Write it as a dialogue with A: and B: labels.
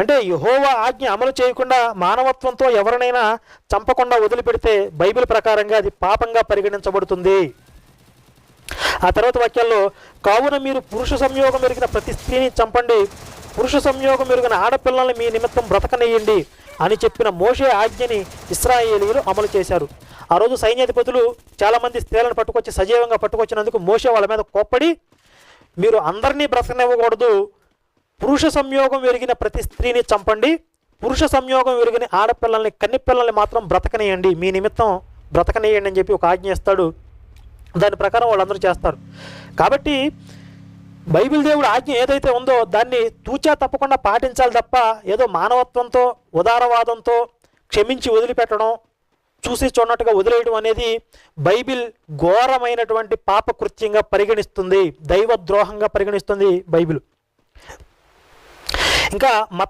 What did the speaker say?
A: అంటే యెహోవా ఆజ్ఞ అమలు చేయకుండా మానవత్వంతో ఎవరినైనా చంపకుండా వదిలిపెడితే బైబిల్ ప్రకారంగా అది పాపంగా పరిగణించబడుతుంది. ఆ తర్వాత వాక్యాల్లో, కావున మీరు పురుష సంయోగం ఎరిగిన ప్రతి స్త్రీని చంపండి, పురుష సంయోగం ఎరిగిన ఆడపిల్లల్ని మీ నిమిత్తం బ్రతకనేయండి అని చెప్పిన మోషే ఆజ్ఞని ఇశ్రాయేలీయులు అమలు చేశారు. ఆ రోజు సైన్యాధిపతులు చాలామంది స్త్రీలను పట్టుకొచ్చి సజీవంగా పట్టుకొచ్చినందుకు మోషే వాళ్ళ మీద కోప్పడి, మీరు అందరినీ బ్రతకనివ్వకూడదు, పురుష సంయోగం ఎరిగిన ప్రతి స్త్రీని చంపండి, పురుష సంయోగం ఎరిగిన ఆడపిల్లల్ని కన్నిపిల్లల్ని మాత్రం బ్రతకనేయండి, మీ నిమిత్తం బ్రతకనేయండి అని చెప్పి ఒక ఆజ్ఞ ఇస్తాడు. దాని ప్రకారం వాళ్ళందరూ చేస్తారు. కాబట్టి బైబిల్ దేవుడు ఆజ్ఞ ఏదైతే ఉందో దాన్ని తూచా తప్పకుండా పాటించాలి తప్ప ఏదో మానవత్వంతో ఉదారవాదంతో క్షమించి వదిలిపెట్టడం, చూసి చూడనట్టుగా వదిలేయడం అనేది బైబిల్ ఘోరమైనటువంటి పాపకృత్యంగా పరిగణిస్తుంది, దైవద్రోహంగా పరిగణిస్తుంది బైబిల్. ఇంకా